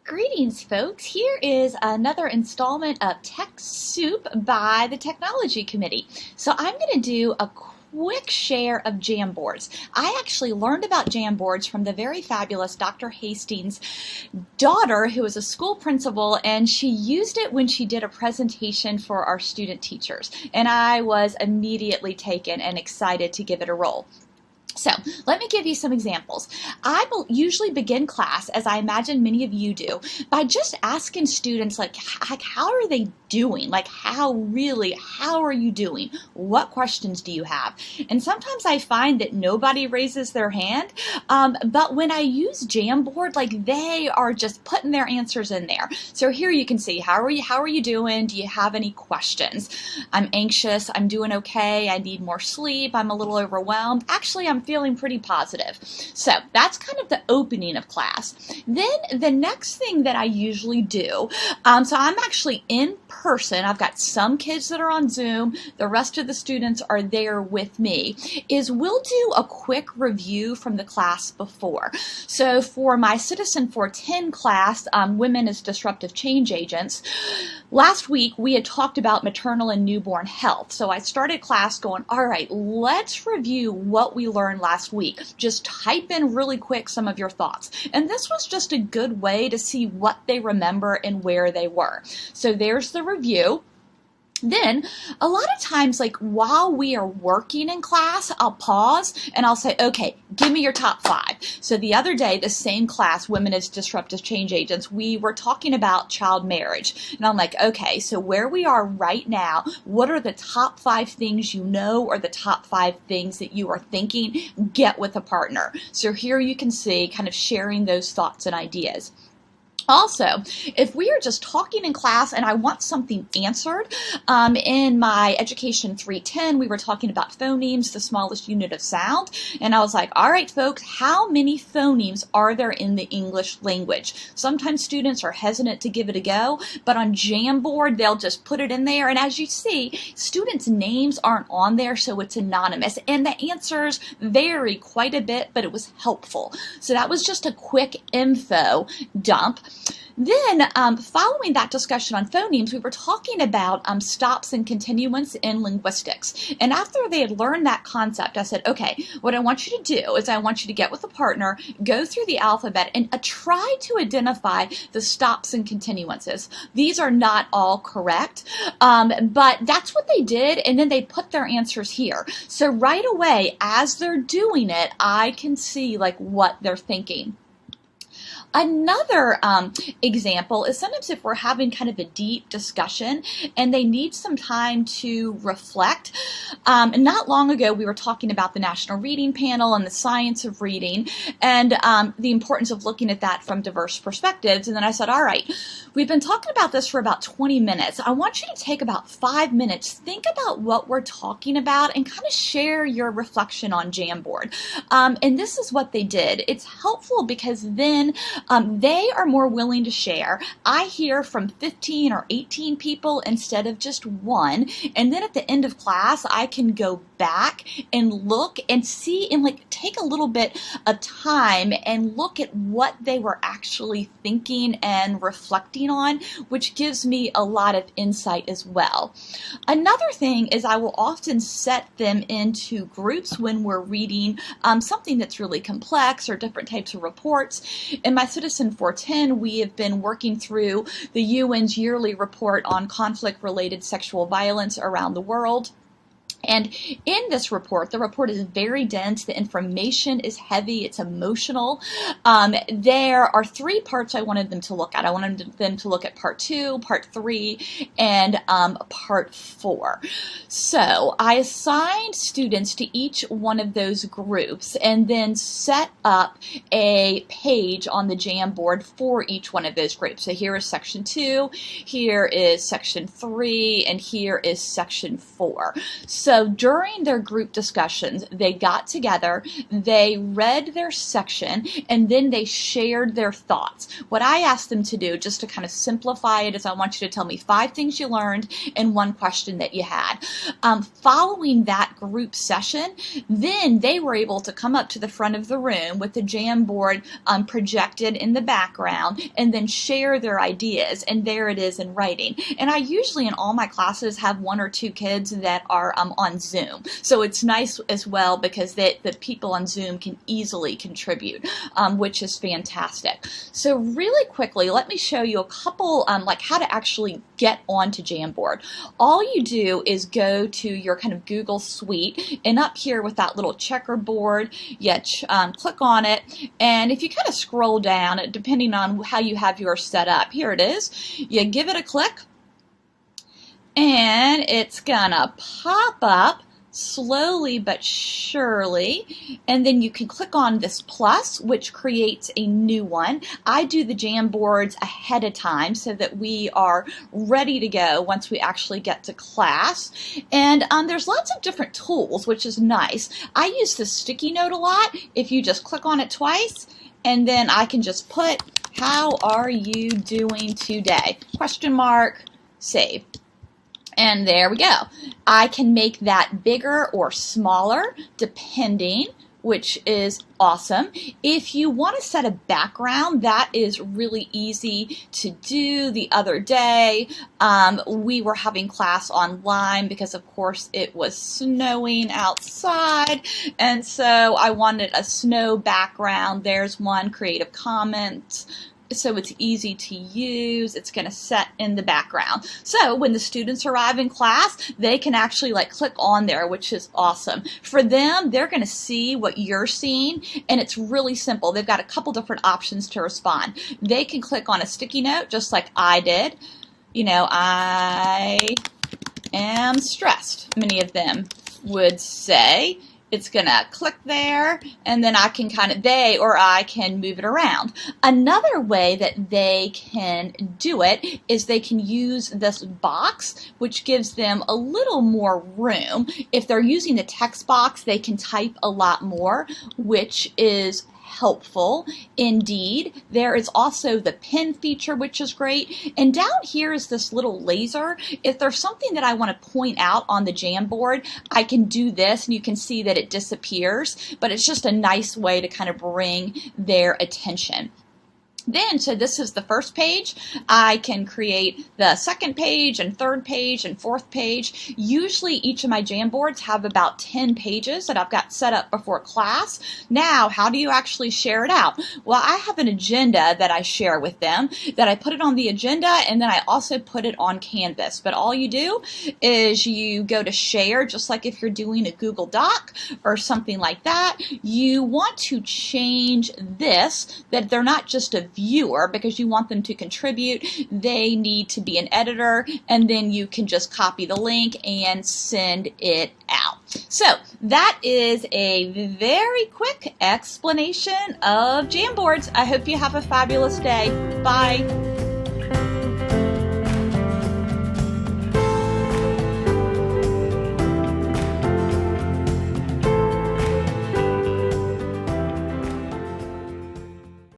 Greetings, folks. Here is another installment of TechSoup by the Technology Committee. So I'm going to do a quick share of Jamboards. I actually learned about Jamboards from the very fabulous Dr. Hastings' daughter, who is a school principal, and she used it when she did a presentation for our student teachers. And I was immediately taken and excited to give it a roll. So let me give you some examples. I usually begin class, as I imagine many of you do, by just asking students like how are they doing? Like how are you doing? What questions do you have? And sometimes I find that nobody raises their hand, but when I use Jamboard, like they are just putting their answers in there. So here you can see, how are you doing? Do you have any questions? I'm anxious, I'm doing okay, I need more sleep, I'm a little overwhelmed. Actually, I'm feeling pretty positive. So that's kind of the opening of class. Then the next thing that I usually do, so I'm actually in person, I've got some kids that are on Zoom, the rest of the students are there with me, is we'll do a quick review from the class before. So for my Citizen 410 class, Women as Disruptive Change Agents, last week we had talked about maternal and newborn health. So I started class going, all right, let's review what we learned last week. Just type in really quick some of your thoughts. And this was just a good way to see what they remember and where they were. So there's the review. Then a lot of times, like while we are working in class, I'll pause and I'll say, okay, give me your top 5. So the other day, the same class, Women as Disruptive Change Agents, we were talking about child marriage. And I'm like, okay, so where we are right now, what are the top 5 things you know or the top 5 things that you are thinking? Get with a partner. So here you can see kind of sharing those thoughts and ideas. Also, if we are just talking in class and I want something answered, in my Education 310, we were talking about phonemes, the smallest unit of sound, and I was like, all right, folks, how many phonemes are there in the English language? Sometimes students are hesitant to give it a go, but on Jamboard, they'll just put it in there, and as you see, students' names aren't on there, so it's anonymous, and the answers vary quite a bit, but it was helpful. So that was just a quick info dump. Then, following that discussion on phonemes, we were talking about stops and continuance in linguistics. And after they had learned that concept, I said, okay, what I want you to do is I want you to get with a partner, go through the alphabet, and try to identify the stops and continuances. These are not all correct, but that's what they did, and then they put their answers here. So right away, as they're doing it, I can see like what they're thinking. Another example is sometimes if we're having kind of a deep discussion and they need some time to reflect. And not long ago, we were talking about the National Reading Panel and the science of reading and the importance of looking at that from diverse perspectives. And then I said, all right, we've been talking about this for about 20 minutes. I want you to take about 5 minutes, think about what we're talking about and kind of share your reflection on Jamboard. And this is what they did. It's helpful because then they are more willing to share. I hear from 15 or 18 people instead of just 1. And then at the end of class, I can go back and look and see and like take a little bit of time and look at what they were actually thinking and reflecting on, which gives me a lot of insight as well. Another thing is I will often set them into groups when we're reading something that's really complex or different types of reports. In my Citizen 410, we have been working through the UN's yearly report on conflict-related sexual violence around the world. And in this report, the report is very dense. The information is heavy. It's emotional. There are 3 parts I wanted them to look at. I wanted them to look at part 2, part 3, and part 4. So I assigned students to each one of those groups and then set up a page on the Jamboard for each one of those groups. So here is section 2, here is section 3, and here is section 4. So So during their group discussions, they got together, they read their section, and then they shared their thoughts. What I asked them to do, just to kind of simplify it, is I want you to tell me 5 things you learned and 1 question that you had. Following that group session, then they were able to come up to the front of the room with the Jamboard projected in the background and then share their ideas, and there it is in writing. And I usually in all my classes have 1 or 2 kids that are on Zoom, so it's nice as well because the people on Zoom can easily contribute, which is fantastic. So really quickly, let me show you a couple like how to actually get onto Jamboard. All you do is go to your kind of Google Suite, and up here with that little checkerboard, you click on it, and if you kind of scroll down, depending on how you have yours set up, here it is, you give it a click, and it's gonna pop up slowly but surely, and then you can click on this plus, which creates a new one. I do the Jamboards ahead of time so that we are ready to go once we actually get to class. And there's lots of different tools, which is nice. I use the sticky note a lot. If you just click on it twice, and then I can just put, how are you doing today? Question mark, save. And there we go. I can make that bigger or smaller depending, which is awesome. If you want to set a background, that is really easy to do. The other day, we were having class online because of course it was snowing outside, and so I wanted a snow background. There's one, Creative Commons. So it's easy to use. It's going to set in the background. So when the students arrive in class, they can actually click on there, which is awesome. For them, they're going to see what you're seeing, and it's really simple. They've got a couple different options to respond. They can click on a sticky note, just like I did. You know, I am stressed, many of them would say. It's gonna click there, and then I can they or I can move it around. Another way that they can do it is they can use this box, which gives them a little more room. If they're using the text box, they can type a lot more, which is helpful indeed. There is also the pen feature, which is great. And down here is this little laser. If there's something that I want to point out on the Jamboard, I can do this, and you can see that it disappears, but it's just a nice way to kind of bring their attention. Then, so this is the first page. I can create the second page and third page and fourth page. Usually each of my Jamboards have about 10 pages that I've got set up before class. Now, how do you actually share it out? Well, I have an agenda that I share with them, that I put it on the agenda, and then I also put it on Canvas. But all you do is you go to share, just like if you're doing a Google Doc or something like that. You want to change this, that they're not just a viewer, because you want them to contribute. They need to be an editor, and then you can just copy the link and send it out. So that is a very quick explanation of Jamboards. I hope you have a fabulous day. Bye.